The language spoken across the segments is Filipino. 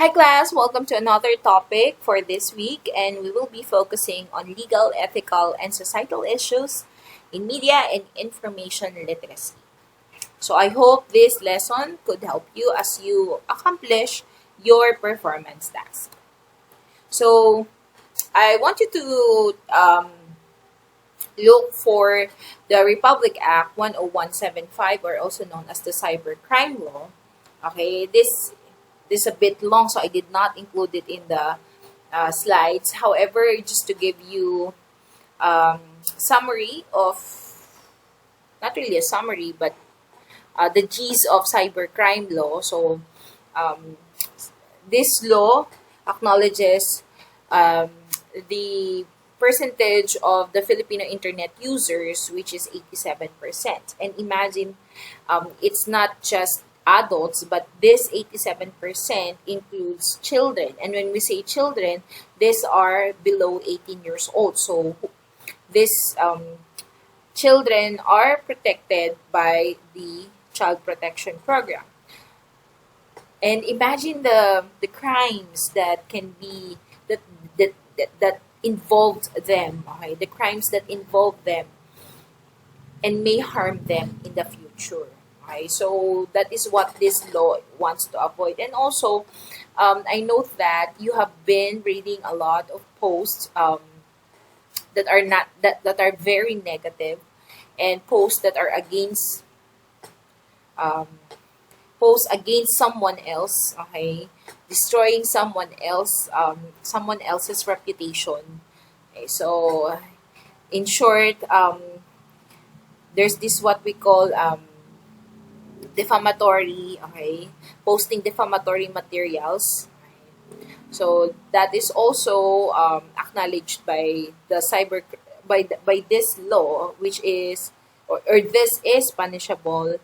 Hi class, welcome to another topic for this week, and we will be focusing on legal, ethical, and societal issues in media and information literacy. So I hope this lesson could help you as you accomplish your performance task. So I want you to look for the Republic Act 10175, or also known as the Cybercrime Law. Okay, this is a bit long, so I did not include it in the slides. However, just to give you summary of, not really a summary, but the G's of cybercrime law. So um, this law acknowledges um, the percentage of the Filipino internet users, which is 87%. And imagine, it's not just adults, but this 87% includes children. And when we say children, these are below 18 years old. So these children are protected by the Child Protection Program. And imagine the crimes that can be that involved them, okay? The crimes that involve them and may harm them in the future. Okay, so that is what this law wants to avoid. And also, I note that you have been reading a lot of posts that are not that are very negative, and posts that are against um, posts against someone else. Okay, destroying someone else's reputation. Okay, so in short, there's this what we call defamatory, okay, posting defamatory materials. So that is also acknowledged by the by this law, which is or this is punishable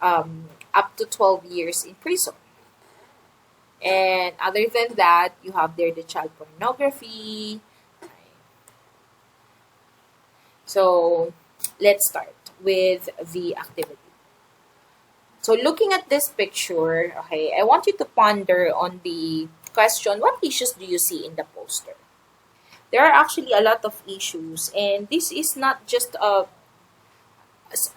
up to 12 years in prison. And other than that, you have there the child pornography. So let's start with the activity. So looking at this picture, okay, I want you to ponder on the question, what issues do you see in the poster? There are actually a lot of issues, and this is not just a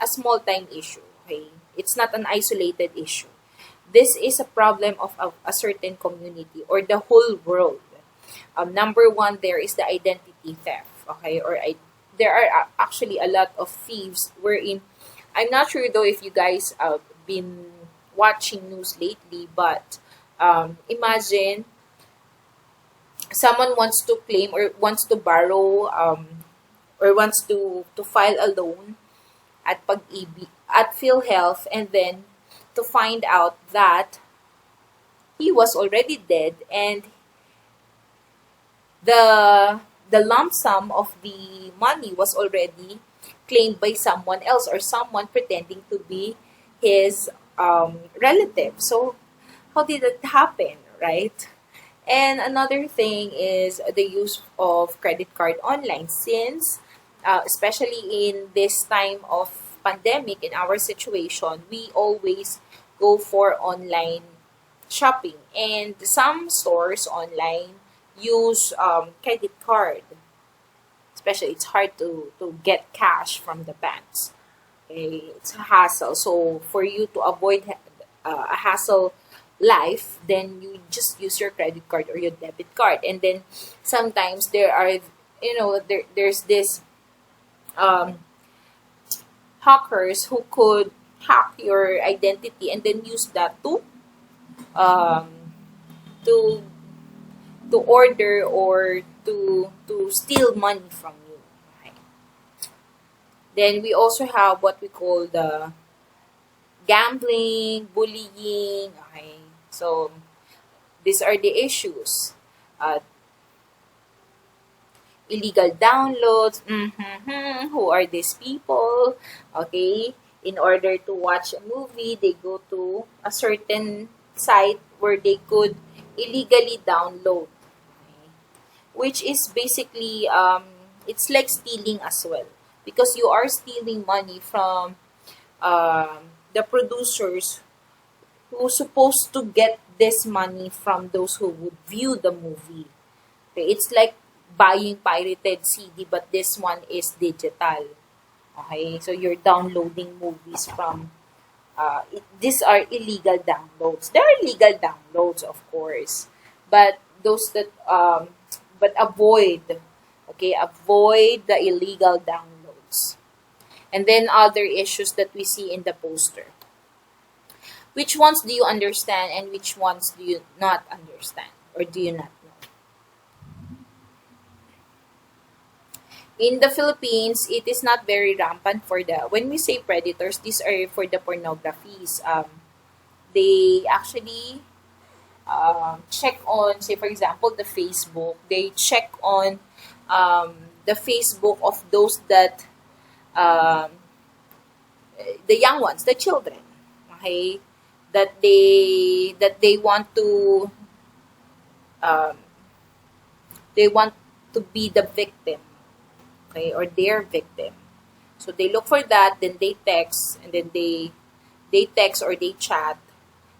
small time issue, okay? It's not an isolated issue. This is a problem of a certain community or the whole world. Number one, there is the identity theft, okay? There are actually a lot of thieves wherein, I'm not sure though if you guys been watching news lately, but imagine someone wants to claim or wants to borrow or wants to file a loan at Pag-ibig, at PhilHealth, and then to find out that he was already dead, and the lump sum of the money was already claimed by someone else or someone pretending to be his relative. So how did that happen, right? And another thing is the use of credit card online, since especially in this time of pandemic, in our situation, we always go for online shopping, and some stores online use credit card. Especially, it's hard to get cash from the banks. Okay? It's a hassle. So for you to avoid a hassle life, then you just use your credit card or your debit card. And then sometimes there are, there's this hackers who could hack your identity and then use that um, to order or to steal money from you. Okay. Then we also have what we call the gambling, bullying. Okay, so these are the issues. Illegal downloads. Who are these people? Okay, in order to watch a movie, they go to a certain site where they could illegally download, okay? Which is basically it's like stealing as well, because you are stealing money from the producers who's supposed to get this money from those who would view the movie. Okay, it's like buying pirated CD, but this one is digital. Okay, so you're downloading movies from. These are illegal downloads. There are legal downloads, of course, but those that but avoid. Okay, avoid the illegal downloads. And then other issues that we see in the poster. Which ones do you understand and which ones do you not understand or do you not know? In the Philippines, it is not very rampant for when we say predators, these are for the pornographies. They actually check on, say for example, the Facebook. They check on the Facebook of those that, the young ones, the children, okay, that um, they want to be the victim, okay, or their victim. So they look for that, then they text, and then they text or they chat,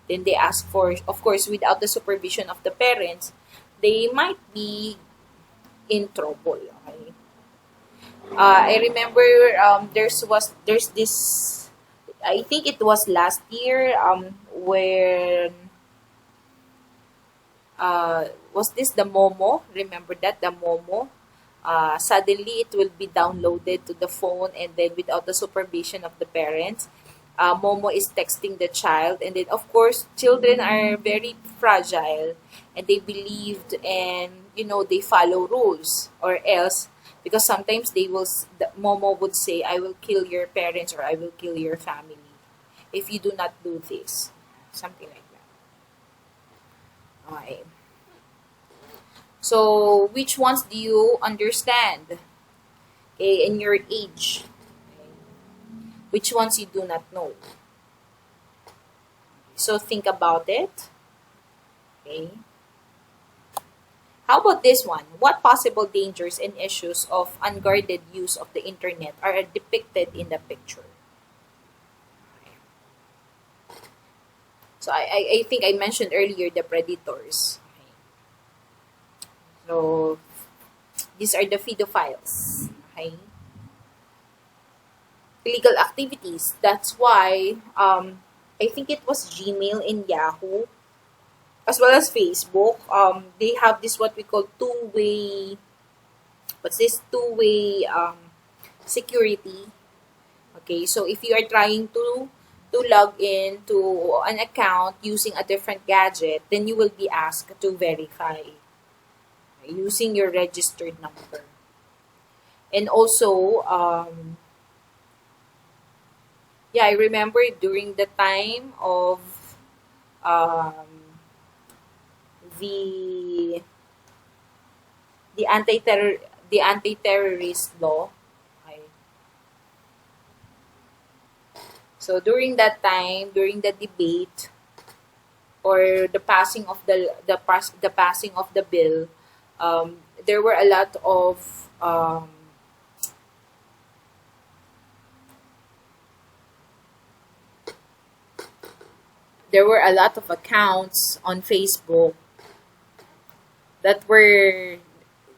then they ask for, of course, without the supervision of the parents, they might be in trouble. Okay. I remember there's this. I think it was last year. Where was this the Momo? Remember that the Momo? Suddenly it will be downloaded to the phone, and then without the supervision of the parents, Momo is texting the child, and then of course children are very fragile, and they believed, and they follow rules, or else because sometimes the Momo would say, "I will kill your parents," or "I will kill your family if you do not do this," something like that. Okay. So, which ones do you understand? Okay, in your age. Okay. Which ones you do not know? So, think about it. Okay. How about this one? What possible dangers and issues of unguarded use of the internet are depicted in the picture? Okay. So, I think I mentioned earlier the predators. Okay. So, these are the pedophiles. Okay. Illegal activities. That's why I think it was Gmail and Yahoo, as well as Facebook. They have this what we call two-way. What's this two-way security? Okay, so if you are trying to log in to an account using a different gadget, then you will be asked to verify using your registered number. And also, I remember during the time of um, the the anti-terrorist law. Okay. So during that time, during the debate or the passing of the passing of the bill, there were a lot of accounts on Facebook that were,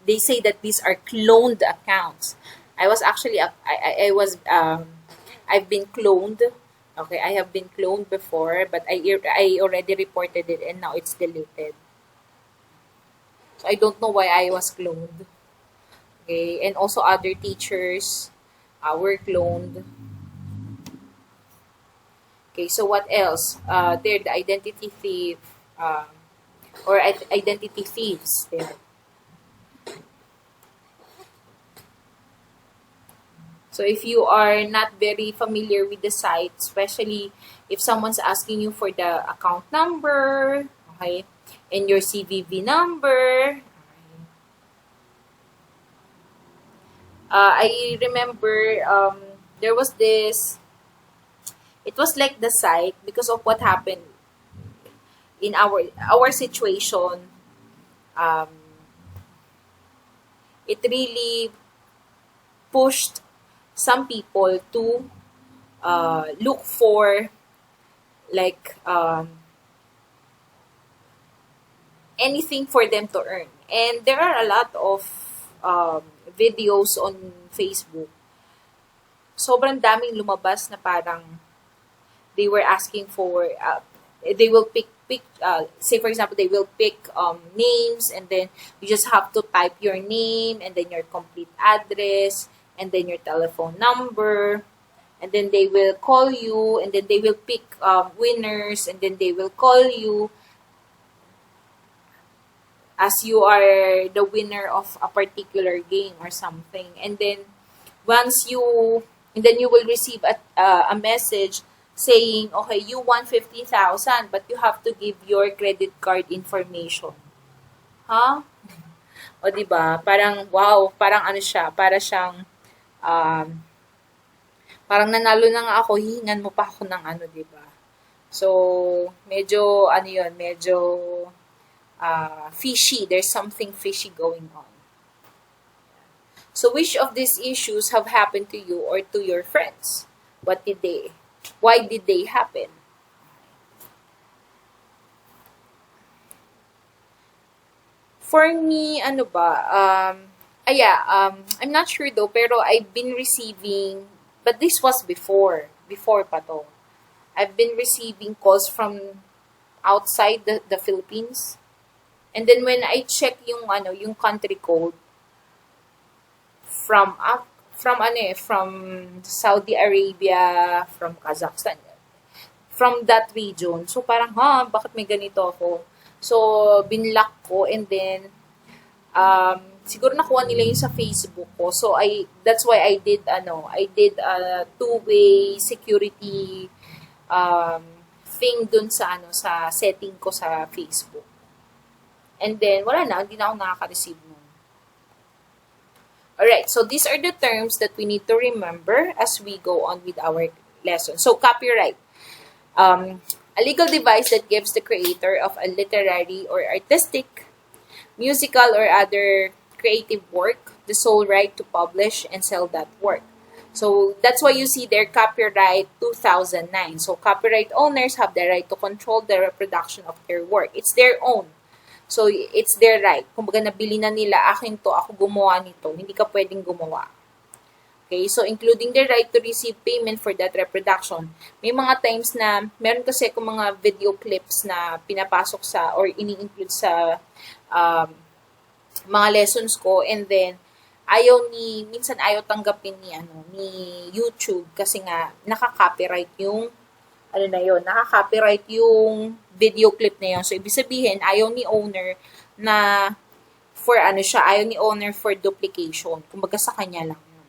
they say that these are cloned accounts. I was actually I was I've been cloned. Okay, I have been cloned before, but I already reported it and now it's deleted. So I don't know why I was cloned. Okay, and also other teachers were cloned. Okay, so what else? They're the identity thief or identity thieves. There. So if you are not very familiar with the site, especially if someone's asking you for the account number, okay, and your CVV number, I remember there was this. It was like the site because of what happened in our situation. Um, it really pushed some people to look for like anything for them to earn. And there are a lot of videos on Facebook. Sobrang daming lumabas na parang they were asking for, they will pick say for example, they will pick names, and then you just have to type your name and then your complete address and then your telephone number, and then they will call you, and then they will pick winners, and then they will call you as you are the winner of a particular game or something. And then you will receive a message saying, okay, you won 50,000, but you have to give your credit card information. Huh? O diba? Parang wow, parang ano siya, um, parang nanalo na nga ako, hihingan mo pa ako ng ano, diba? So, medyo ano yun, medyo fishy. There's something fishy going on. So, which of these issues have happened to you or to your friends? Why did they happen? For me, ano ba? I'm not sure though, pero I've been receiving, but this was before pa to. I've been receiving calls from outside the Philippines. And then when I check yung country code from Saudi Arabia, from Kazakhstan, from that region. So parang, bakit may ganito ako? So, binlock ko, and then, siguro nakuha nila yun sa Facebook ko. So, that's why I did a two-way security, thing dun sa setting ko sa Facebook. And then, wala na, hindi na ako nakaka-receive nun. Alright, so these are the terms that we need to remember as we go on with our lesson. So, copyright. A legal device that gives the creator of a literary or artistic, musical, or other creative work the sole right to publish and sell that work. So, that's why you see their copyright 2009. So, copyright owners have the right to control the reproduction of their work. It's their own. So, it's their right. Kumbaga, nabili na nila, akin to, ako gumawa nito. Hindi ka pwedeng gumawa. Okay? So, including the right to receive payment for that reproduction. May mga times na, meron kasi akong mga video clips na pinapasok or ini-include sa mga lessons ko. And then, minsan ayaw tanggapin ni YouTube kasi nga, nakaka-copyright yung nakaka-copyright yung video clip na yun. So, ibig sabihin, ayaw ni owner for duplication. Kumbaga sa kanya lang yun.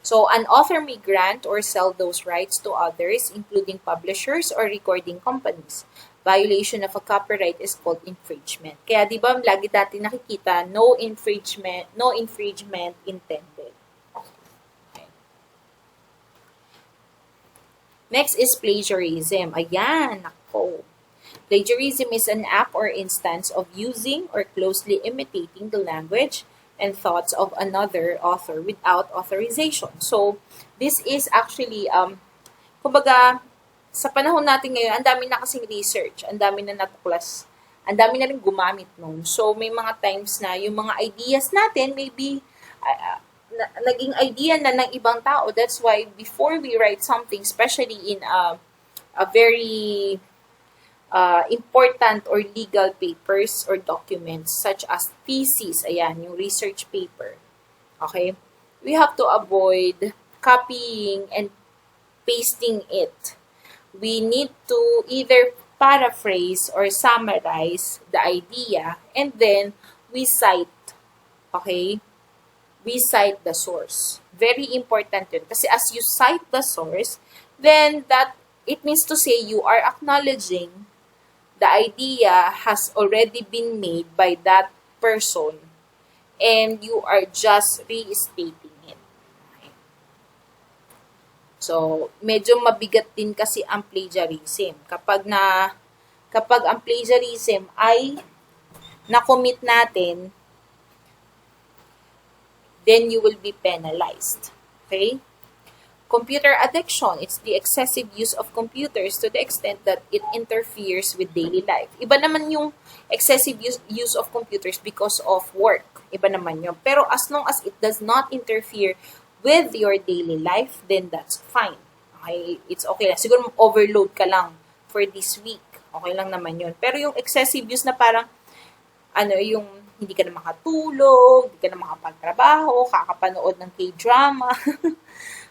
So, an author may grant or sell those rights to others, including publishers or recording companies. Violation of a copyright is called infringement. Kaya, di ba, lagi dati nakikita, no infringement intended. Next is plagiarism. Ayan, nako. Plagiarism is an act or instance of using or closely imitating the language and thoughts of another author without authorization. So, this is actually, kumbaga, sa panahon natin ngayon, ang dami na kasing research, ang dami na natuklas, ang dami na rin gumamit nun. So, may mga times na yung mga ideas natin, maybe, naging idea na ng ibang tao. That's why before we write something, especially in a very important or legal papers or documents such as thesis, ayan, yung research paper, okay, we have to avoid copying and pasting it. We need to either paraphrase or summarize the idea, and then we cite, okay? We cite the source. Very important yun. Kasi as you cite the source, then it means to say you are acknowledging the idea has already been made by that person and you are just restating it. Okay. So, medyo mabigat din kasi ang plagiarism. Kapag ang plagiarism ay na-commit natin, then you will be penalized. Okay? Computer addiction, it's the excessive use of computers to the extent that it interferes with daily life. Iba naman yung excessive use of computers because of work. Iba naman yun. Pero as long as it does not interfere with your daily life, then that's fine. Okay? It's okay lang. Siguro overload ka lang for this week. Okay lang naman yun. Pero yung excessive use na parang, yung hindi ka na makatulog, hindi ka na makapagtrabaho, kakapanood ng K-drama,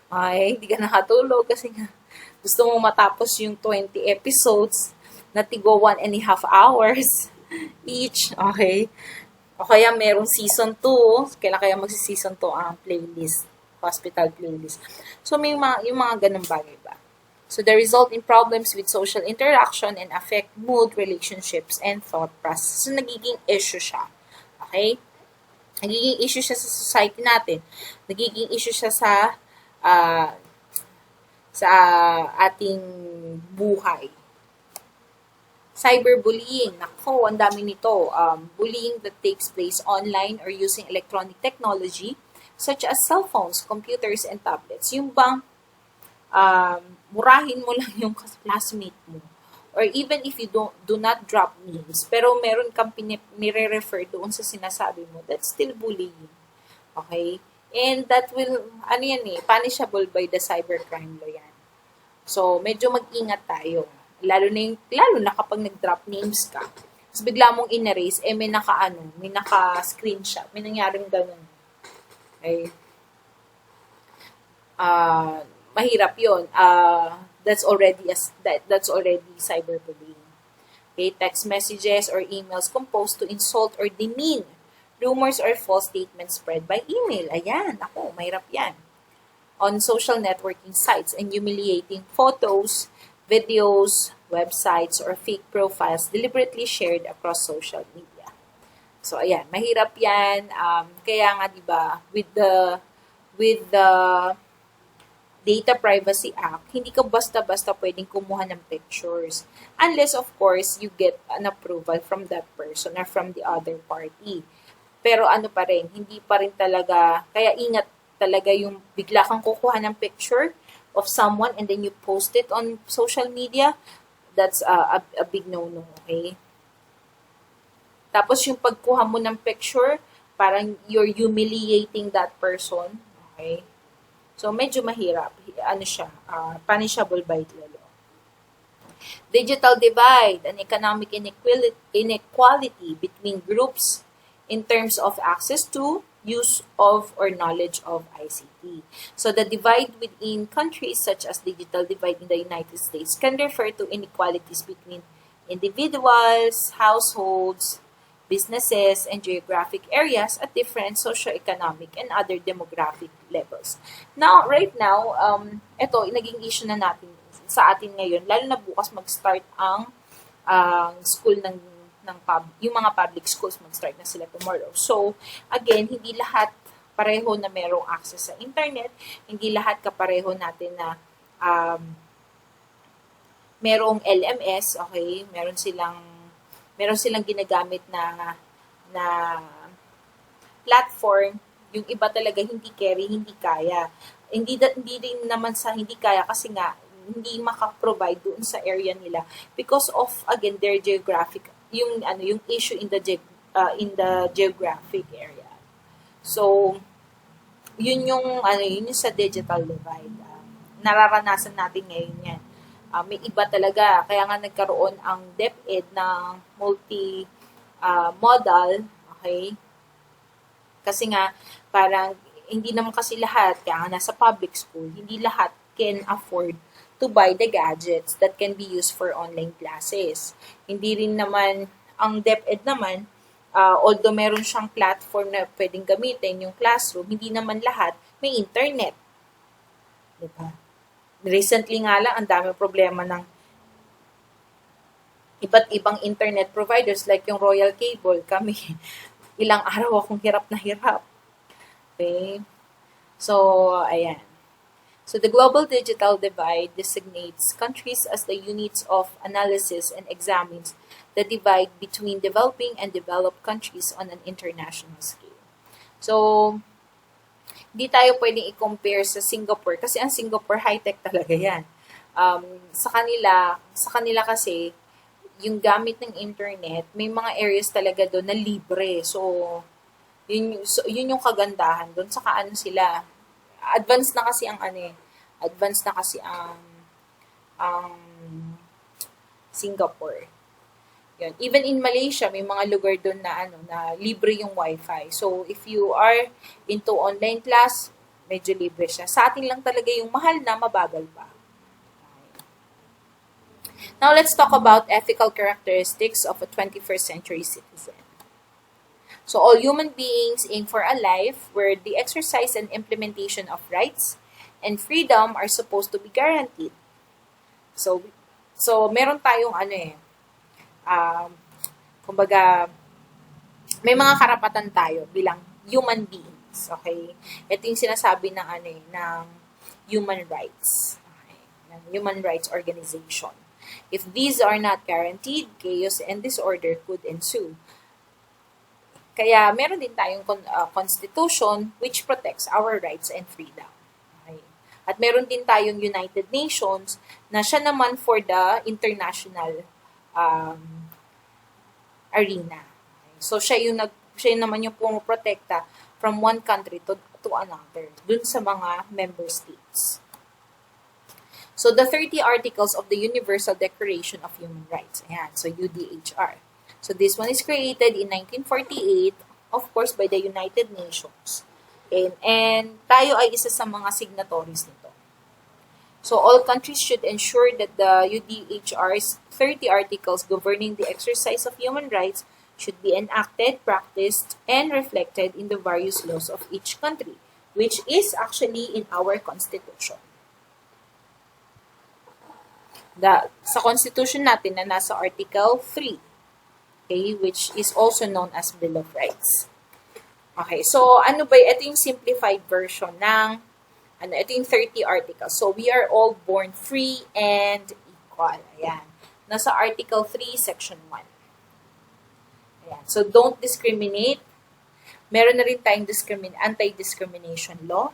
ay, hindi ka nakatulog kasi nga gusto mo matapos yung 20 episodes na tigo 1.5 hours each. Okay? O kaya merong season 2. Kailan kaya magsi-season 2 ang playlist, hospital playlist. So, yung mga ganun bagay ba? So, the result in problems with social interaction and affect mood, relationships, and thought process. So, nagiging issue siya. Okay? Nagiging issue siya sa society natin. Nagiging issue siya sa ating buhay. Cyberbullying. Nako, ang dami nito. Bullying that takes place online or using electronic technology such as cell phones, computers, and tablets. Yung bang murahin mo lang yung classmate mo. Or even if you do not drop names, pero meron kang nire-refer doon sa sinasabi mo, that's still bullying. Okay? And that will, punishable by the cybercrime law yan. So, medyo mag-ingat tayo. Lalo na kapag nag-drop names ka. Tapos bigla mong in-erase, may naka-screenshot. May nangyaring ganun. Okay? Mahirap yun. That's already cyberbullying. Okay? Text messages or emails composed to insult or demean rumors or false statements spread by email. Ayan, mahirap yan. On social networking sites and humiliating photos, videos, websites, or fake profiles deliberately shared across social media. So, ayan, mahirap yan. Kaya nga, diba, with the Data Privacy Act, hindi ka basta-basta pwedeng kumuha ng pictures. Unless, of course, you get an approval from that person or from the other party. Pero pa rin, hindi pa rin talaga, kaya ingat talaga yung bigla kang kukuha ng picture of someone and then you post it on social media, that's a big no-no, okay? Tapos yung pagkuha mo ng picture, parang you're humiliating that person, okay? So, medyo mahirap. Punishable by the law. Digital divide and economic inequality between groups in terms of access to, use of, or knowledge of ICT. So the divide within countries such as digital divide in the United States can refer to inequalities between individuals, households, businesses, and geographic areas at different socioeconomic and other demographic levels. Now, right now, ito, naging issue na natin sa atin ngayon, lalo na bukas mag-start ang school yung mga public schools, mag-start na sila tomorrow. So, again, hindi lahat pareho na merong access sa internet. Hindi lahat kapareho natin na merong LMS, okay? Meron silang ginagamit na platform. Yung iba talaga hindi carry, hindi kaya. Hindi din naman sa hindi kaya kasi nga hindi maka-provide doon sa area nila because of, again, their geographic yung issue in the geographic area. So, yun yung sa digital divide. Nararanasan natin ngayon yan. May iba talaga, kaya nga nagkaroon ang DepEd ng multi-modal, okay? Kasi nga, parang, hindi naman kasi lahat, kaya nga nasa public school, hindi lahat can afford to buy the gadgets that can be used for online classes. Hindi rin naman, ang DepEd naman, although meron siyang platform na pwedeng gamitin, yung classroom, hindi naman lahat may internet. Diba? Recently nga lang, ang dami problema ng iba't ibang internet providers like yung Royal Cable. Kami, ilang araw akong hirap na hirap. Okay? So, ayan. So, the global digital divide designates countries as the units of analysis and examines the divide between developing and developed countries on an international scale. So, Hindi tayo pwedeng i-compare sa Singapore kasi ang Singapore high-tech talaga yan. Sa kanila kasi, yung gamit ng internet, may mga areas talaga doon na libre. So, yun yung kagandahan doon. Saka ano sila, advanced na kasi ang ano eh, advanced na kasi ang Singapore. Yun. Even in Malaysia, may mga lugar doon na ano na libre yung wifi. So, if you are into online class, medyo libre siya. Sa atin lang talaga yung mahal na mabagal pa. Now, let's talk about ethical characteristics of a 21st century citizen. So, all human beings aim for a life where the exercise and implementation of rights and freedom are supposed to be guaranteed. So meron tayong ano kumbaga, may mga karapatan tayo bilang human beings, okay? Ito yung sinasabi ng ng human rights, okay? Ng human rights organization. If these are not guaranteed, chaos and disorder could ensue. Kaya meron din tayong constitution which protects our rights and freedom. Okay? At meron din tayong United Nations na siya naman for the international arena. Okay? So siya naman yung pumoprotekta from one country to another dun sa mga member states. So the 30 articles of the Universal Declaration of Human Rights. Ayan, so UDHR. So this one is created in 1948, of course, by the United Nations. And tayo ay isa sa mga signatories nito. So all countries should ensure that the UDHR's 30 articles governing the exercise of human rights should be enacted, practiced, and reflected in the various laws of each country, which is actually in our Constitution. Sa Constitution natin na nasa Article 3, okay, which is also known as Bill of Rights. Okay, so ano ba, ito yung simplified version ng, ito yung 30 articles. So, we are all born free and equal. Ayan. Nasa Article 3, Section 1. Ayan. So, don't discriminate. Meron na rin tayong anti-discrimination law.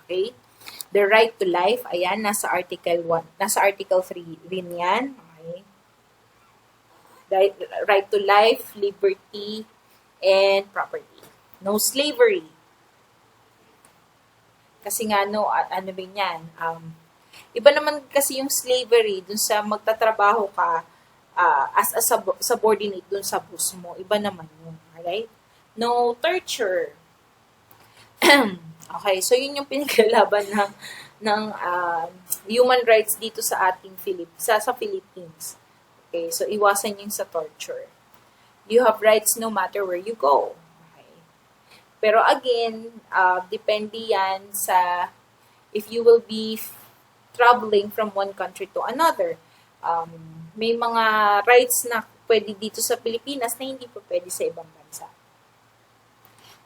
Okay. The right to life, ayan, nasa Article 1, nasa Article 3 rin yan. Okay. Right to life, liberty, and property. No slavery. Kasi nga, ano ba yan? Iba naman kasi yung slavery dun sa magtatrabaho ka as a subordinate dun sa boss mo. Iba naman yun. Alright? No torture. Okay, so yun yung pinaglalaban ng human rights dito sa ating sa Philippines. Okay, so iwasan yung sa torture. You have rights no matter where you go. Okay. Pero again, depende yan sa if you will be traveling from one country to another. May mga rights na pwede dito sa Pilipinas na hindi pa pwede sa ibang bansa.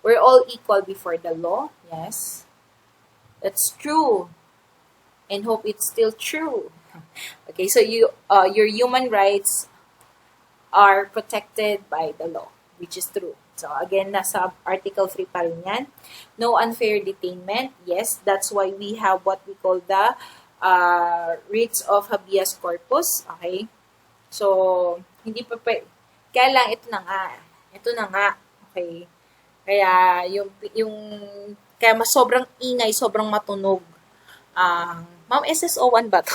We're all equal before the law. Yes. That's true. And hope it's still true. Okay, so your human rights are protected by the law, which is true. So again, nasa Article 3 pa rin yan. No unfair detainment. Yes, that's why we have what we call the writs of habeas corpus. Okay? So, hindi pa kaya lang, ito na nga. Okay? Kaya, kaya mas sobrang ingay, sobrang matunog. Ma'am, SSO1 ba to?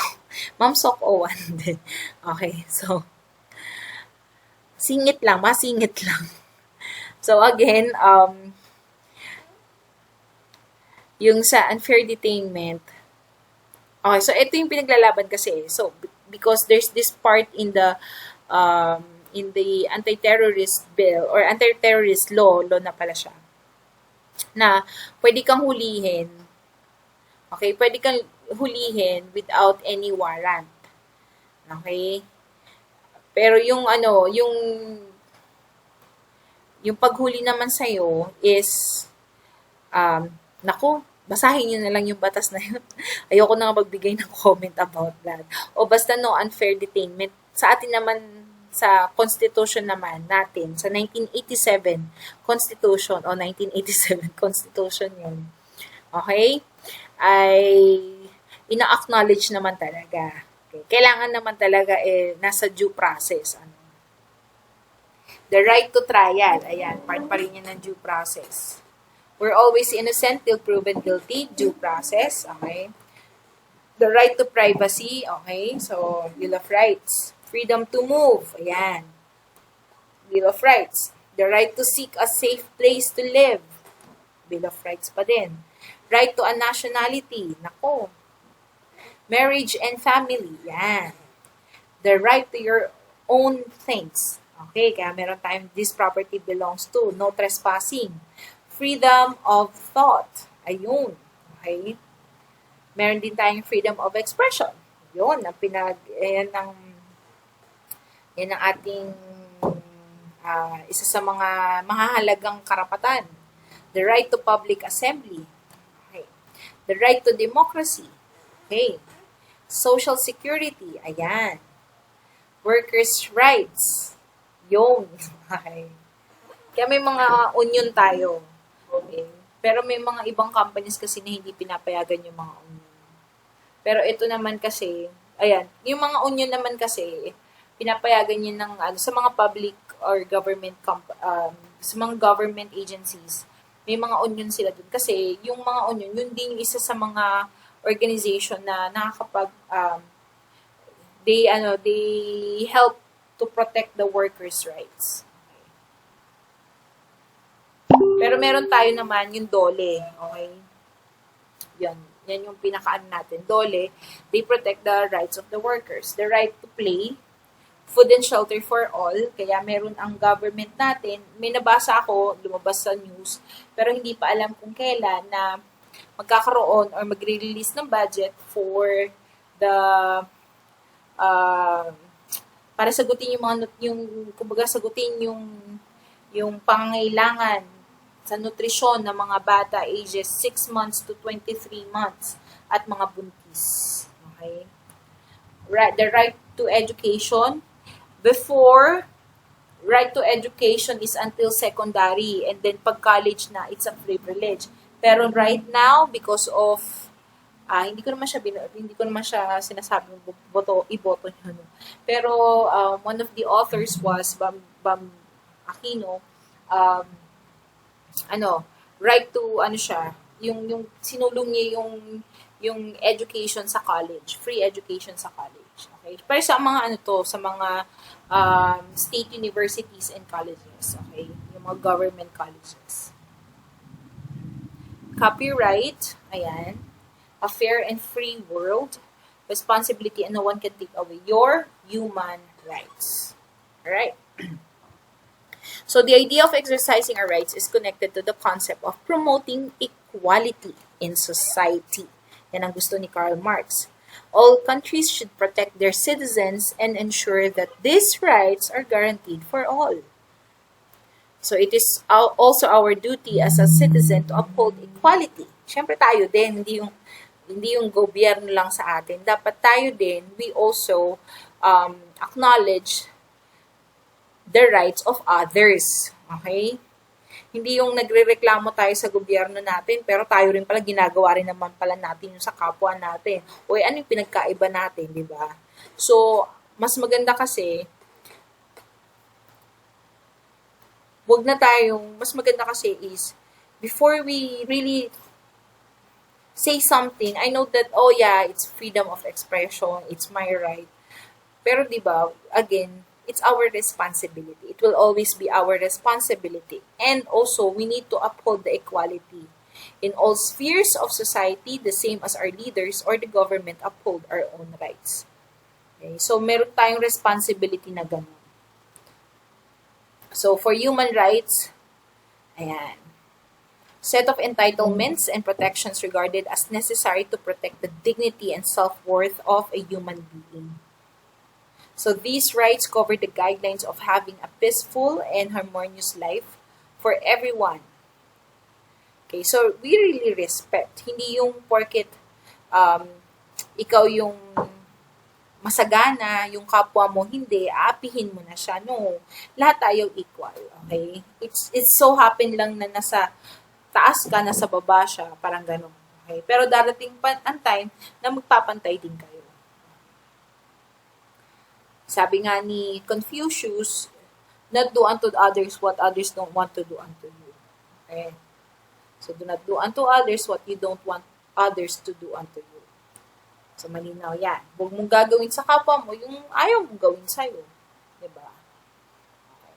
Ma'am, SOC01 din. Okay, so, masingit lang. So, again, yung sa unfair detainment, okay, so ito yung pinaglalaban kasi. So, because there's this part in the anti-terrorist bill or anti-terrorist law na pala siya, na pwede kang hulihin. Okay, pwede kang hulihin without any warrant. Okay? Pero yung paghuli naman sa'yo is, basahin nyo na lang yung batas na yun. Ayoko na magbigay ng comment about that. O basta no unfair detainment. Sa atin naman, sa Constitution naman natin, sa 1987 Constitution, o 1987 Constitution yun, okay, ay ina-acknowledge naman talaga. Okay. Kailangan naman talaga nasa due process. The right to trial, ayan, part pa rin yan ng due process. We're always innocent till proven guilty, due process, okay. The right to privacy, okay, so Bill of Rights. Freedom to move, ayan, Bill of Rights. The right to seek a safe place to live, Bill of Rights pa din. Right to a nationality, nako. Marriage and family, yan. The right to your own things. Okay, kaya meron tayong this property belongs to, no trespassing. Freedom of thought, ayun. Okay. Meron din tayong freedom of expression. Yun, yan ang ating isa sa mga mahahalagang karapatan. The right to public assembly. Okay. The right to democracy. Okay. Social security. Ayan. Workers' rights. Yun. Okay. Kaya may mga union tayo. Okay. Pero may mga ibang companies kasi na hindi pinapayagan yung mga union. Pero ito naman kasi, ayan, yung mga union naman kasi, pinapayagan yun ng, sa mga public or government, sa mga government agencies, may mga union sila dun. Kasi yung mga union, yun din yung isa sa mga organization na nakakapag, they help to protect the workers' rights. Pero meron tayo naman yung DOLE, okay? Yan yung pinakaano natin. DOLE, they protect the rights of the workers. The right to play, food and shelter for all. Kaya meron ang government natin. May nabasa ako, lumabas sa news, pero hindi pa alam kung kailan na magkakaroon or magre-release ng budget for the para sagutin kumbaga sagutin yung pangangailangan sa nutrisyon ng mga bata ages 6 months to 23 months at mga buntis. Okay? The right to education. Before, right to education is until secondary, and then pag college na, it's a privilege. Pero right now, because of hindi ko naman siya sinasabing iboto niyo. Pero one of the authors was Bam Aquino, right to yung sinulong niya yung education sa college, free education sa college. Okay? Pero sa mga sa mga state universities and colleges, okay? Yung mga government colleges. Copyright, ayan. A fair and free world, responsibility, and no one can take away your human rights. Alright? So the idea of exercising our rights is connected to the concept of promoting equality in society. Yan ang gusto ni Karl Marx. All countries should protect their citizens and ensure that these rights are guaranteed for all. So it is also our duty as a citizen to uphold equality. Siyempre tayo din, hindi yung gobyerno lang sa atin. Dapat tayo din, we also acknowledge the rights of others. Okay? Hindi yung nagrereklamo tayo sa gobyerno natin, pero tayo rin pala, ginagawa rin naman pala natin yung sa kapwa natin. O ano yung pinagkaiba natin, di ba? So, mas maganda kasi, mas maganda kasi is, before we really say something, I know that, oh yeah, it's freedom of expression, it's my right. Pero di ba, again, it's our responsibility. It will always be our responsibility. And also, we need to uphold the equality. In all spheres of society, the same as our leaders or the government uphold our own rights. Okay? So, meron tayong responsibility na ganun. So, for human rights, ayan. Set of entitlements and protections regarded as necessary to protect the dignity and self-worth of a human being. So these rights cover the guidelines of having a peaceful and harmonious life for everyone. Okay, so we really respect. Hindi yung porket ikaw yung masagana, yung kapwa mo hindi, aapihin mo na siya. No, lahat tayo equal, okay? It's so happen lang na nasa taas ka, nasa baba siya, parang ganun. Okay? Pero darating pa ang time na magpapantay din kayo. Sabi nga ni Confucius, not do unto others what others don't want to do unto you. Okay? So, do not do unto others what you don't want others to do unto you. So, malinaw yan. Huwag mong gagawin sa kapwa mo yung ayaw mong gawin sa'yo. Diba? Okay.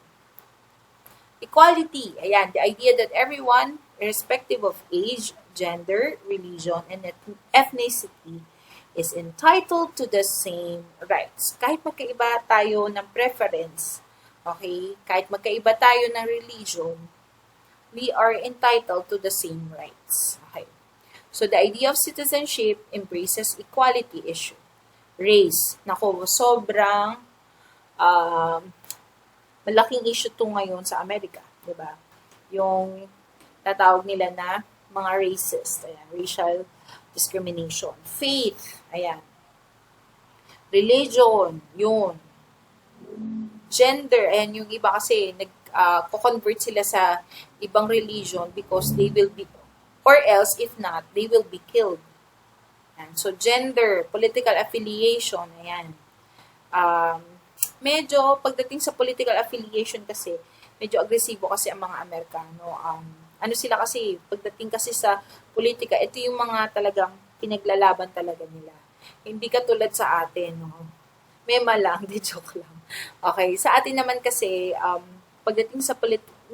Equality. Ayan, the idea that everyone, irrespective of age, gender, religion, and ethnicity, is entitled to the same rights. Kahit magkaiba tayo ng preference, okay, kahit magkaiba tayo ng religion, we are entitled to the same rights. Okay. So, the idea of citizenship embraces equality issue. Race. Nako, sobrang malaking issue to ngayon sa Amerika. Diba? Yung tatawag nila na mga racist. Ayan, racial discrimination. Faith. Ayan. Religion. Yun. Gender. Ayan, yung iba kasi nag-convert sila sa ibang religion because they will be, or else, if not, they will be killed. Ayan. So, gender, political affiliation, ayan. Medyo, pagdating sa political affiliation kasi, medyo agresibo kasi ang mga Amerikano. Ano sila kasi, pagdating kasi sa politika, ito yung mga talagang pinaglalaban talaga nila. Hindi katulad sa atin, no? Mema lang, di joke lang. Okay, sa atin naman kasi, pagdating sa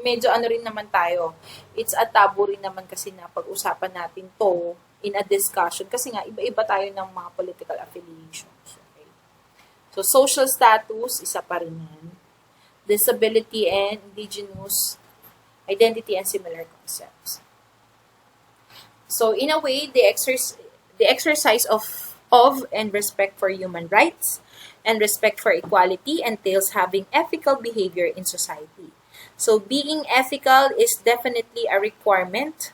medyo ano rin naman tayo, it's a taboo rin naman kasi na pag-usapan natin to in a discussion kasi nga iba-iba tayo ng mga political affiliations. Okay? So, social status, isa pa rin yan. Disability and indigenous identity and similar concepts. So, in a way, the exercise of and respect for human rights and respect for equality entails having ethical behavior in society. So, being ethical is definitely a requirement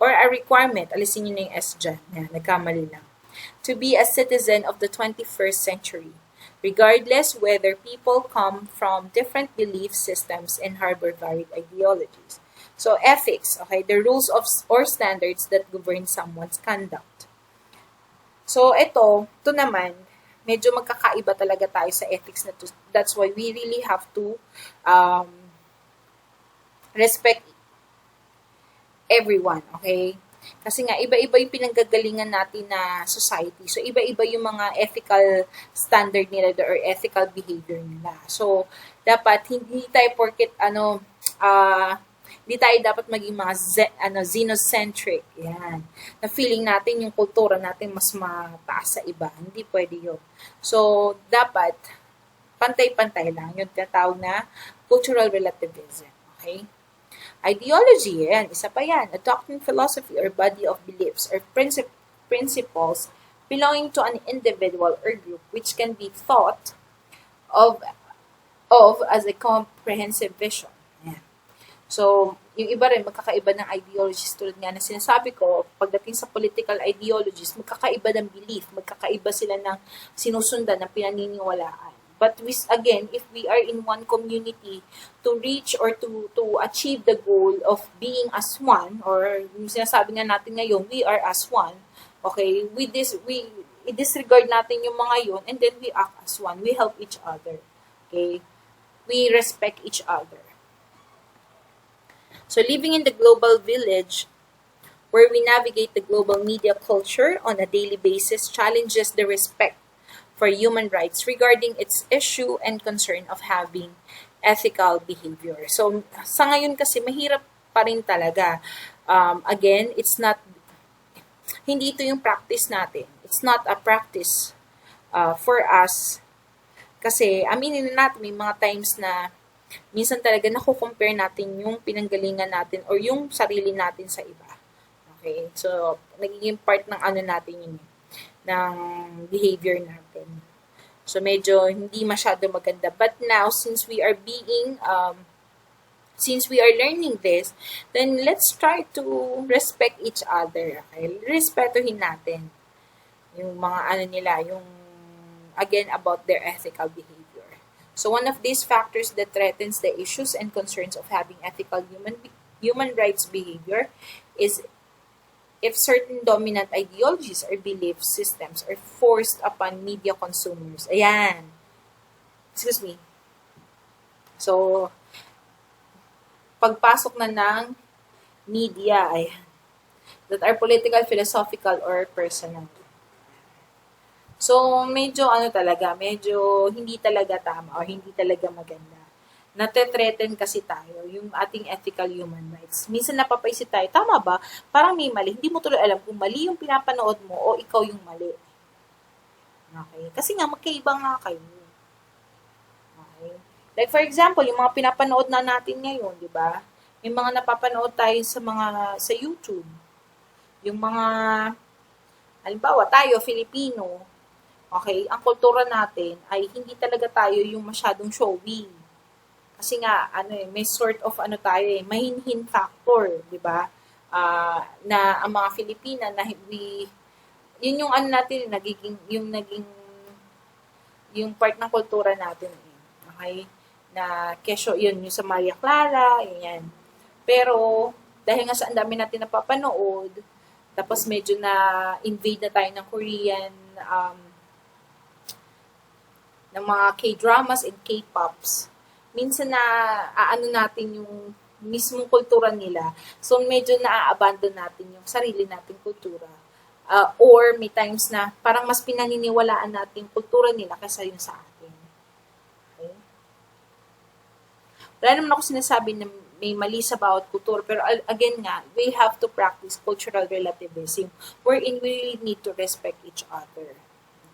alisin nyo na yung S dyan, yan, nagkamali lang, to be a citizen of the 21st century, regardless whether people come from different belief systems and harbor varied ideologies. So, ethics, okay, the rules of or standards that govern someone's conduct. So, ito naman, medyo magkakaiba talaga tayo sa ethics na to. That's why we really have to respect everyone, okay? Kasi nga, iba-iba yung pinanggagalingan natin na society. So, iba-iba yung mga ethical standard nila or ethical behavior nila. So, dapat, hindi tayo porket, hindi tayo dapat maging mga xenocentric. Yan. Na feeling natin yung kultura natin mas mataas sa iba. Hindi pwede yun. So, dapat, pantay-pantay lang. Yung tinatawag na cultural relativism. Okay? Ideology, yan, isa pa yan. A doctrine, philosophy, or body of beliefs or principles belonging to an individual or group which can be thought of as a comprehensive vision. Yan. So, yung iba rin, magkakaiba ng ideologies tulad nga na sinasabi ko, pagdating sa political ideologies, magkakaiba ng belief, magkakaiba sila ng sinusundan, ng pinaniniwalaan. But again, if we are in one community to reach or to achieve the goal of being as one, or yung sinasabi nga natin ngayon, we are as one, okay, we disregard natin yung mga yun, and then we act as one. We help each other. Okay? We respect each other. So living in the global village, where we navigate the global media culture on a daily basis, challenges the respect for human rights regarding its issue and concern of having ethical behavior. So, sa ngayon kasi, mahirap pa rin talaga. Again, hindi ito yung practice natin. It's not a practice for us. Kasi, aminin natin, may mga times na minsan talaga nakukompare natin yung pinanggalingan natin or yung sarili natin sa iba. Okay? So, nagiging part ng natin yun, ng behavior natin. So, medyo hindi masyado maganda. But now, since we are learning this, then let's try to respect each other. Okay? Respetuhin natin yung mga nila, yung again, about their ethical behavior. So one of these factors that threatens the issues and concerns of having ethical human rights behavior is if certain dominant ideologies or belief systems are forced upon media consumers. Ayan. Excuse me. So, pagpasok na ng media, ayan, that are political, philosophical, or personal. So, medyo medyo hindi talaga tama or hindi talaga maganda. Nate-threaten kasi tayo, yung ating ethical human rights. Minsan napapaisip tayo, tama ba? Parang may mali. Hindi mo tuloy alam kung mali yung pinapanood mo o ikaw yung mali. Okay? Kasi nga, magkaiba nga kayo. Okay? Like for example, yung mga pinapanood na natin ngayon, di ba? May mga napapanood tayo sa YouTube. Yung mga, halimbawa, tayo, Filipino, okay, ang kultura natin ay hindi talaga tayo yung masyadong showy. Kasi nga, may sort of mahinhin factor, di ba? Na ang mga Filipina, yun yung natin, yung part ng kultura natin, okay? Na, kesyo, yun, yung sa Maria Clara, yan. Pero, dahil nga sa ang dami natin napapanood, tapos medyo na-invade na tayo ng Korean, ng mga K-dramas and K-pops, minsan na natin yung mismong kultura nila. So, medyo na-abandon natin yung sarili nating kultura. Or may times na parang mas pinaniniwalaan natin yung kultura nila kaysa yung sa atin. Okay? Wala naman ako sinasabi na may mali sa bawat kultura. Pero again nga, we have to practice cultural relativism wherein we really need to respect each other.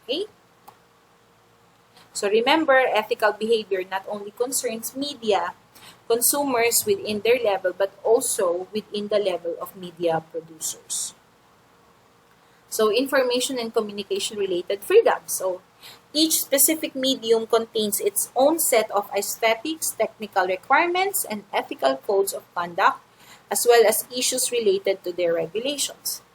Okay? So remember, ethical behavior not only concerns media, consumers within their level, but also within the level of media producers. So information and communication related freedom. So each specific medium contains its own set of aesthetics, technical requirements, and ethical codes of conduct, as well as issues related to their regulations.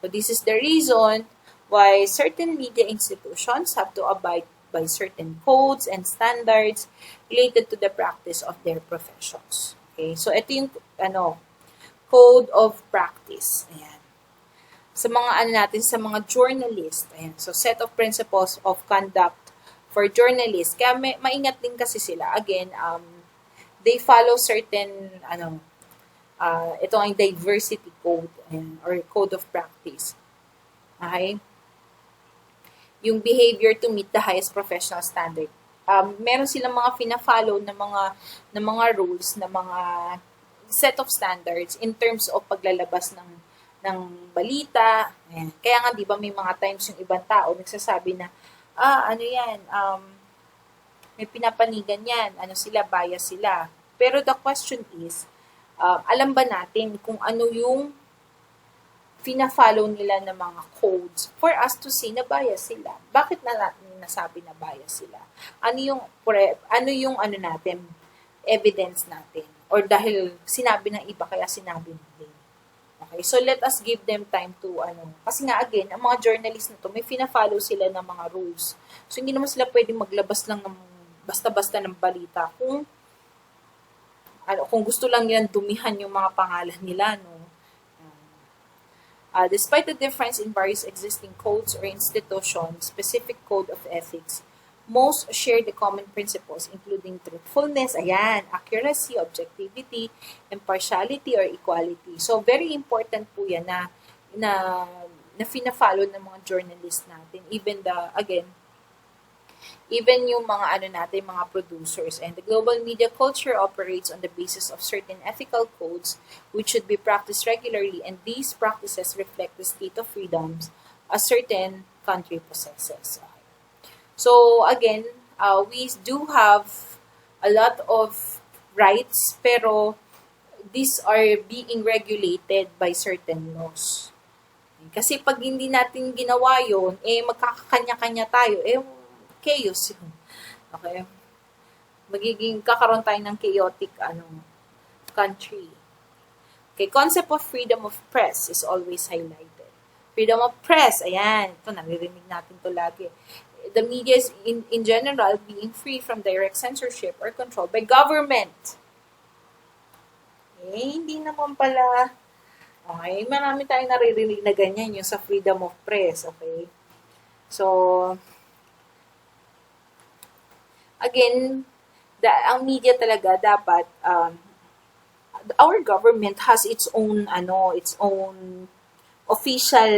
So this is the reason why certain media institutions have to abide by certain codes and standards related to the practice of their professions. Okay? So, ito yung, code of practice. Ayan. Sa mga, sa mga journalist. Ayan. So, set of principles of conduct for journalists. Kaya maingat din kasi sila. Again, they follow certain, ito ang diversity code, ayan, or code of practice. Okay? Yung behavior to meet the highest professional standard. Meron silang mga fina-follow na mga rules, na mga set of standards in terms of paglalabas ng balita. Ayan. Kaya nga, di ba, may mga times yung ibang tao nagsasabi na, may pinapanigan yan, bias sila. Pero the question is, alam ba natin kung ano yung fina-follow nila ng mga codes for us to see na bias sila? Bakit na natin nasabi na bias sila? Ano yung natin, evidence natin? Or dahil sinabi ng iba, kaya sinabi natin? Okay, so let us give them time to, kasi nga again, ang mga journalists na to, may fina-follow sila ng mga rules. So hindi naman sila pwedeng maglabas lang ng basta-basta ng balita kung gusto lang yan dumihan yung mga pangalan nila, no? Despite the difference in various existing codes or institutions' specific code of ethics, most share the common principles including truthfulness, accuracy, objectivity, impartiality, or equality. So, very important po yan na fina-follow ng mga journalists natin. Even yung mga mga producers. And the global media culture operates on the basis of certain ethical codes which should be practiced regularly, and these practices reflect the state of freedoms a certain country possesses. So again, we do have a lot of rights, pero these are being regulated by certain laws. Kasi pag hindi natin ginawa yun, magkakakanya-kanya tayo, chaos yun. Okay? Kakaroon tayo ng chaotic, country. Okay, concept of freedom of press is always highlighted. Freedom of press, ayan, ito, naririnig natin to lagi. the media is in general being free from direct censorship or control by government. Hindi naman pala. Okay, marami tayong naririnig na ganyan yung sa freedom of press, okay? So, again, ang media talaga dapat, our government has its own, official,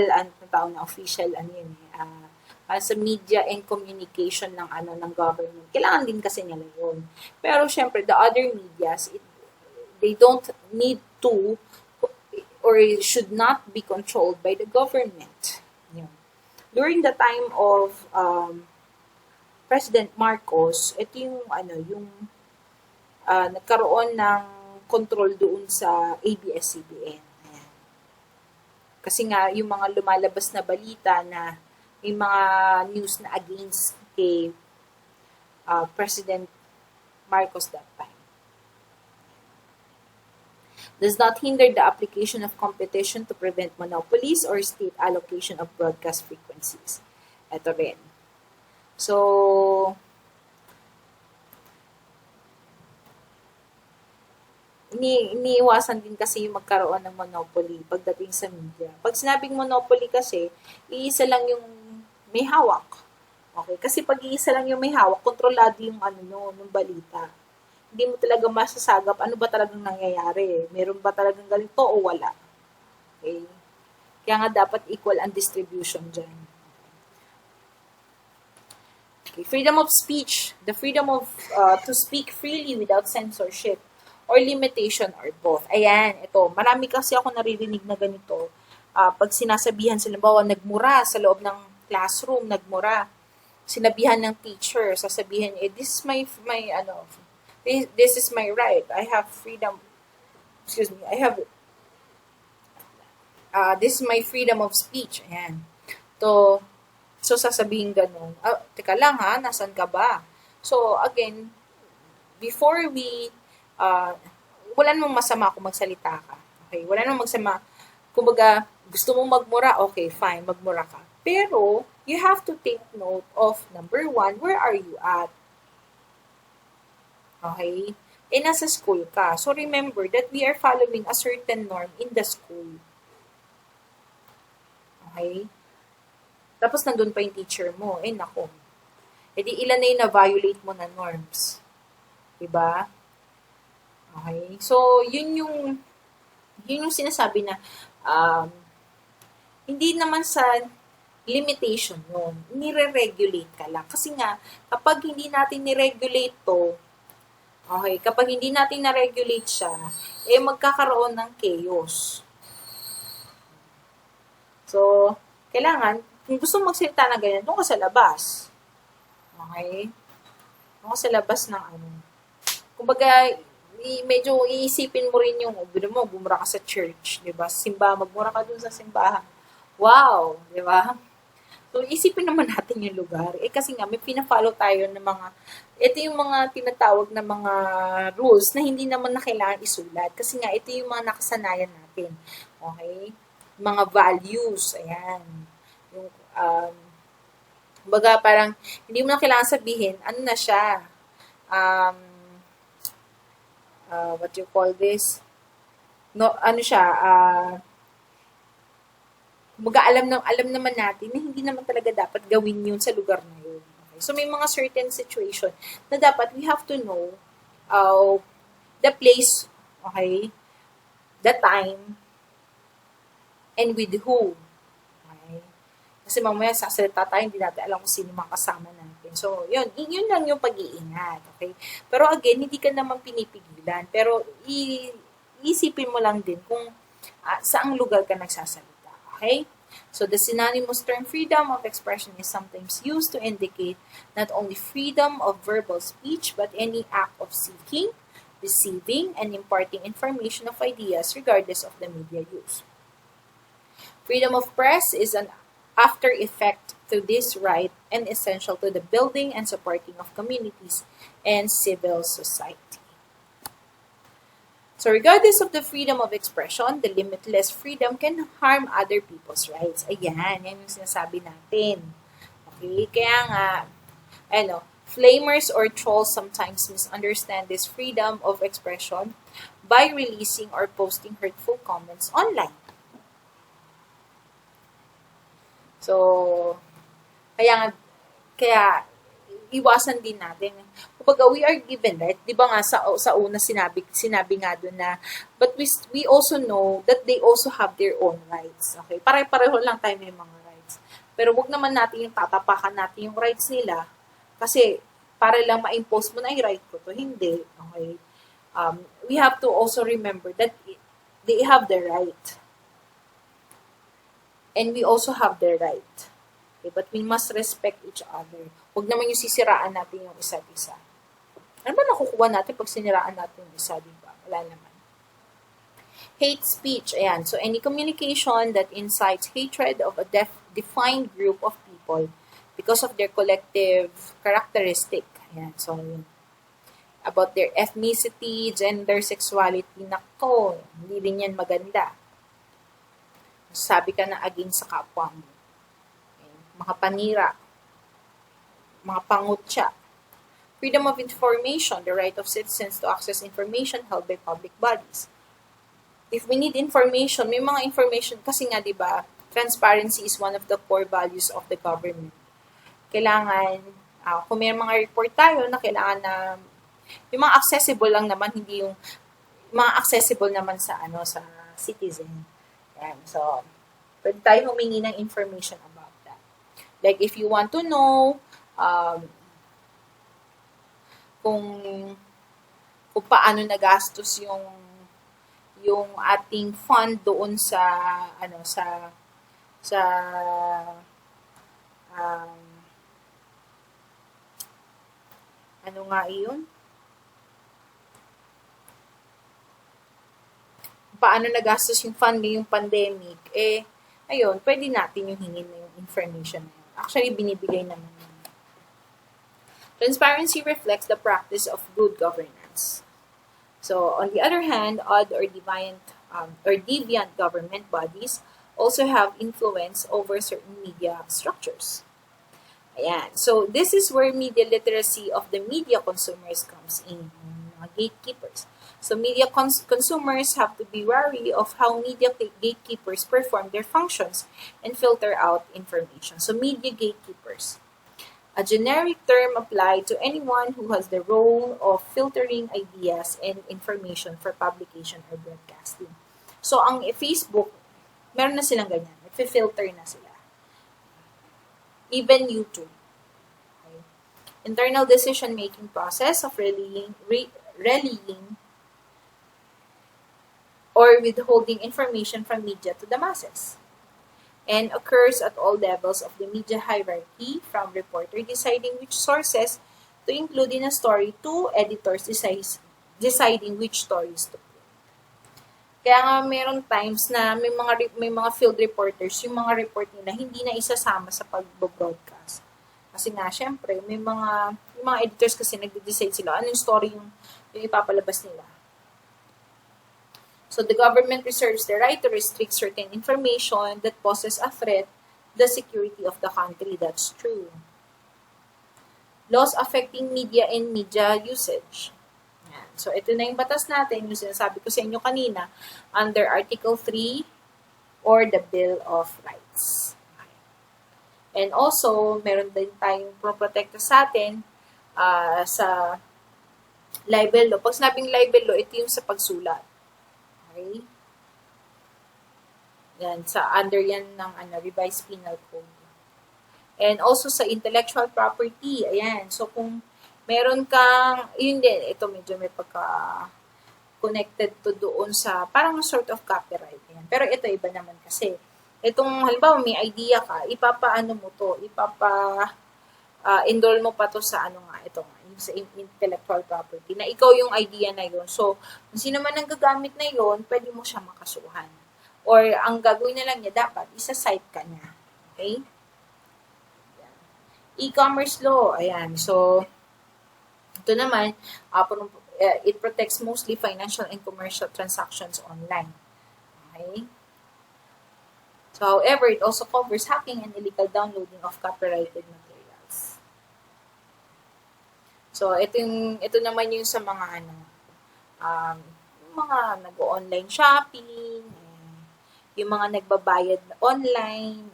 sa media and communication ng government. Kailangan din kasi nila yun. Pero syempre, the other medias, they don't need to or should not be controlled by the government. Yeah. During the time of President Marcos, ito yung nagkaroon ng control doon sa ABS-CBN. Ayan. Kasi nga, yung mga lumalabas na balita na yung mga news na against kay President Marcos that time. Does not hinder the application of competition to prevent monopolies or state allocation of broadcast frequencies. Ito rin. So, iniiwasan din kasi yung magkaroon ng monopoly pagdating sa media. Pag sinabing monopoly kasi, iisa lang yung may hawak. Okay? Kasi pag iisa lang yung may hawak, kontrolado yung yung balita. Hindi mo talaga masasagap ano ba talagang nangyayari. Meron ba talagang ganito o wala. Okay? Kaya nga dapat equal ang distribution dyan. Okay. Freedom of speech. The freedom of to speak freely without censorship or limitation or both. Ayan, ito. Marami kasi ako naririnig na ganito. Pag sinasabihan sila, bawa nagmura sa loob ng classroom, nagmura. Sinabihan ng teacher, sasabihin, this is my this is my right. I have freedom. Excuse me. This is my freedom of speech. Ayan. So sasabihin ganun. Teka lang ha, nasan ka ba? So, again, before we, wala namang masama kung magsalita ka. Okay? Wala namang masama. Kumbaga, gusto mong magmura, okay, fine, magmura ka. Pero, you have to take note of, number one, where are you at? Okay? Nasa school ka. So, remember that we are following a certain norm in the school. Okay? Tapos, nandun pa yung teacher mo. Nako. Di ilan na yung na-violate mo na norms. Diba? Okay? So, yun yung sinasabi na, hindi naman sa limitation yun. Nire-regulate ka lang. Kasi nga, kapag hindi natin ni-regulate to, okay, kapag hindi natin na-regulate siya, magkakaroon ng chaos. So, kailangan, kung gusto mong magsalita na ganyan, doon ka sa labas. Okay? Doon ka sa labas ng Kumbaga, medyo iisipin mo rin yung, bumura ka sa church, di ba? Simbahan, magmura ka dun sa simbahan. Wow! Di ba? So, isipin naman natin yung lugar. Kasi nga, may pina-follow tayo ng mga, ito yung mga tinatawag na mga rules na hindi naman na kailangan isulat. Kasi nga, ito yung mga nakasanayan natin. Okay? Mga values. Ayan. Yung, baga parang, hindi mo na kailangan sabihin, ano na siya, what you call this, no, ano siya, kumbaga alam naman natin na hindi naman talaga dapat gawin yun sa lugar na yun. Okay? So, may mga certain situation na dapat we have to know the place, okay, the time, and with who. Okay? Kasi mamaya sasalita tayo, hindi natin alam kung sino mga kasama natin. So, yun lang yung pag-iingat. Okay? Pero again, hindi ka naman pinipigilan. Pero, isipin mo lang din kung saang lugar ka nagsasalita. Okay? So, the synonymous term freedom of expression is sometimes used to indicate not only freedom of verbal speech, but any act of seeking, receiving, and imparting information of ideas regardless of the media use. Freedom of press is an after effect to this right and essential to the building and supporting of communities and civil society. So, regardless of the freedom of expression, the limitless freedom can harm other people's rights. Ayan, yan yung sinasabi natin. Okay? Kaya nga, flamers or trolls sometimes misunderstand this freedom of expression by releasing or posting hurtful comments online. So, kaya iwasan din natin. Kumbaga, we are given right. 'Di ba nga sa una sinabi nga doon na but we also know that they also have their own rights. Okay? Pare-pareho lang tayo may mga rights. Pero wag naman natin yung tatapakan natin yung rights nila kasi para lang ma-impose mo na yung right ko to. Hindi. Okay? We have to also remember that they have the right. And we also have the right. Okay? But we must respect each other. Huwag naman yung sisiraan natin yung isa't isa. Ano ba nakukuha natin pag siniraan natin yung isa, diba? Wala naman. Hate speech. Ayan. So, any communication that incites hatred of a defined group of people because of their collective characteristic. Ayan. So, about their ethnicity, gender, sexuality. Nako, hindi rin yan maganda. Sabi ka na against sa kapwa mo. Ayan. Mga panira. Mga pangutya. Freedom of information, the right of citizens to access information held by public bodies. If we need information, may mga information, kasi nga, di ba, transparency is one of the core values of the government. Kailangan, kung may mga report tayo na kailangan na, yung mga accessible lang naman, hindi yung, mga accessible naman sa, sa citizen. Yan. So, pwede tayo humingi ng information about that. Like, if you want to know, kung paano nagastos yung ating fund doon sa ano nga iyon? Paano nagastos yung fund ngayong pandemic? Ayun, pwede natin yung hingin na yung information na yun. Actually, binibigay naman yun. Transparency reflects the practice of good governance. So, on the other hand, odd or deviant government bodies also have influence over certain media structures. Ayan. So, this is where media literacy of the media consumers comes in. Gatekeepers. So, media consumers have to be wary of how media gatekeepers perform their functions and filter out information. So, media gatekeepers. A generic term applied to anyone who has the role of filtering ideas and information for publication or broadcasting. So, ang Facebook, meron na silang ganyan. Nag-filter na sila. Even YouTube. Okay. Internal decision-making process of relaying or withholding information from media to the masses. And occurs at all levels of the media hierarchy, from reporter deciding which sources to include in a story to editors deciding which stories to put. Kaya nga meron times na may mga field reporters, yung mga report nila hindi na isasama sa pag-broadcast. Kasi nga, syempre, yung mga editors kasi nagde-decide sila anong story yung ipapalabas nila. So, the government reserves the right to restrict certain information that poses a threat to the security of the country. That's true. Laws affecting media and media usage. Yan. So, ito na yung batas natin, yung sinasabi ko sa inyo kanina, under Article 3 or the Bill of Rights. And also, meron din tayong proprotekta sa atin sa libel law. Pag sinabing libel law, ito yung sa pagsulat. Okay? Yan, under yan ng revised penal code. And also sa intellectual property, ayan. So kung meron kang, yun din, ito medyo may pagka-connected to doon sa, parang sort of copyright. Ayan. Pero ito iba naman kasi. Itong, halimbawa may idea ka, ipapaano mo to, enroll mo pa to sa ito nga, sa intellectual property, na ikaw yung idea na yun. So, kung sino man ang gagamit na yun, pwede mo siya makasuhan. Or, ang gagawin na lang niya, dapat, isa-cite ka niya. Okay? E-commerce law, ayan. So, ito naman, it protects mostly financial and commercial transactions online. Okay? So, however, it also covers hacking and illegal downloading of copyrighted material. So, ito naman yung sa mga yung mga nag-online shopping, yung mga nagbabayad online.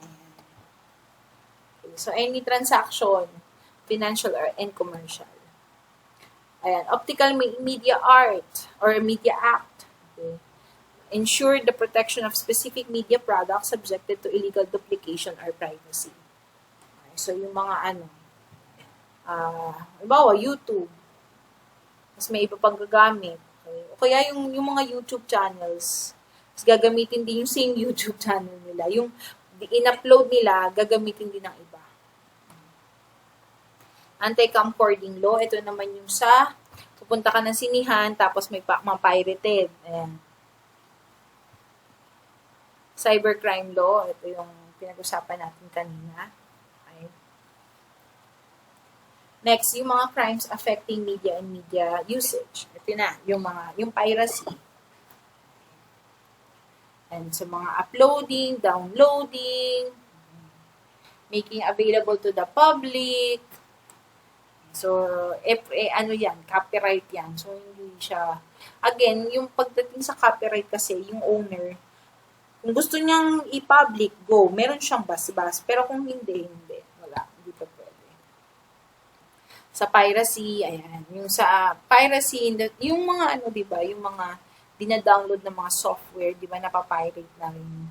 Okay. So, any transaction, financial and commercial. Ayan, optical media art or media act. Okay. Ensure the protection of specific media products subjected to illegal duplication or privacy. Okay. So, yung mga halimbawa, YouTube. Mas may iba pang gagamit. Okay. O kaya yung mga YouTube channels, mas gagamitin din yung same YouTube channel nila. Yung in-upload nila, gagamitin din ng iba. Anti-camcording law, ito naman yung sa pupunta ka ng sinihan, tapos may pirated. Ayan. Cybercrime law, ito yung pinag-usapan natin kanina. Okay. Next, yung mga crimes affecting media and media usage. Ito na, yung piracy. And so, mga uploading, downloading, making available to the public. So, copyright yan. So, hindi siya, again, yung pagdating sa copyright kasi, yung owner, kung gusto niyang i-public, go. Meron siyang bas-bas. Pero kung hindi. Wala. Hindi pa pwede. Sa piracy, ayan. Yung sa piracy, yung mga diba, yung mga dinadownload ng mga software, diba, napapirate na rin.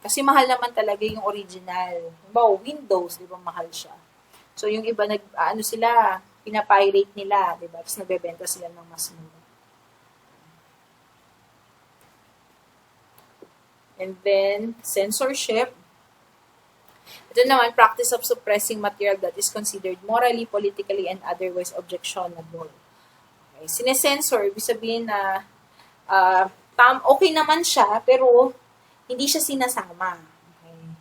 Kasi mahal naman talaga yung original. Diba, Windows, diba, mahal siya. So, yung iba, sila, pinapirate nila, diba? Tapos nagbebenta sila ng mas mura. And then, censorship. Ito naman, practice of suppressing material that is considered morally, politically, and otherwise objectionable. Okay. Sinesensor, ibig sabihin na okay naman siya, pero hindi siya sinasama. Okay.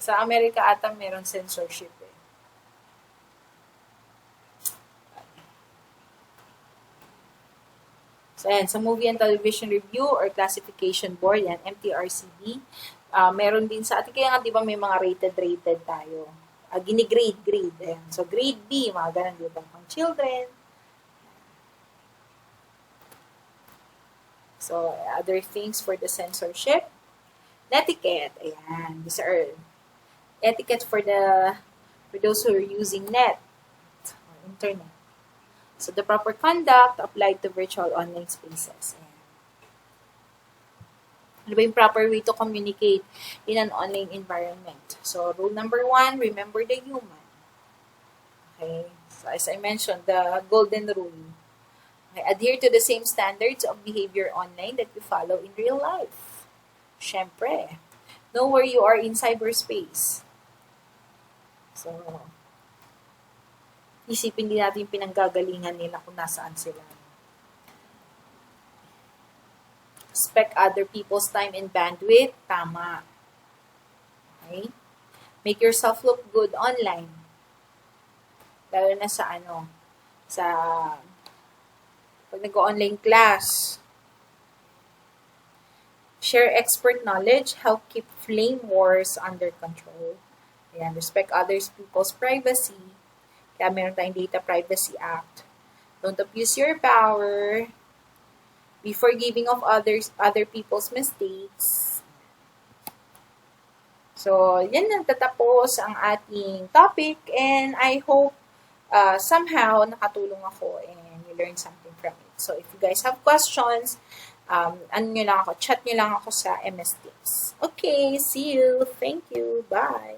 Sa Amerika ata meron censorship. So, ayan, sa Movie and Television Review or Classification Board, yan, MTRCB, meron din sa atin, kaya nga, di ba, may mga rated tayo. Gini-grade. Ayan. So, grade B, mga ganun, di ba, pang children. So, other things for the censorship. Netiquette, ayan, these are etiquette for those who are using net or internet. So, the proper conduct applied to virtual online spaces. Ano ba yung proper way to communicate in an online environment? So, rule number 1, remember the human. Okay? So, as I mentioned, the golden rule. Okay, adhere to the same standards of behavior online that you follow in real life. Syempre. Know where you are in cyberspace. So, isipin din natin yung pinanggagalingan nila kung nasaan sila. Respect other people's time and bandwidth. Tama. Okay? Make yourself look good online. Lalo na sa pag nag-online class. Share expert knowledge. Help keep flame wars under control. Ayan, respect others people's privacy. Kaya meron tayong Data Privacy Act. Don't abuse your power. Be forgiving of other people's mistakes. So, yan na tatapos ang ating topic and I hope somehow nakatulong ako and you learned something from it. So, if you guys have questions, chat nyo lang ako sa MS Tips. Okay, see you. Thank you. Bye.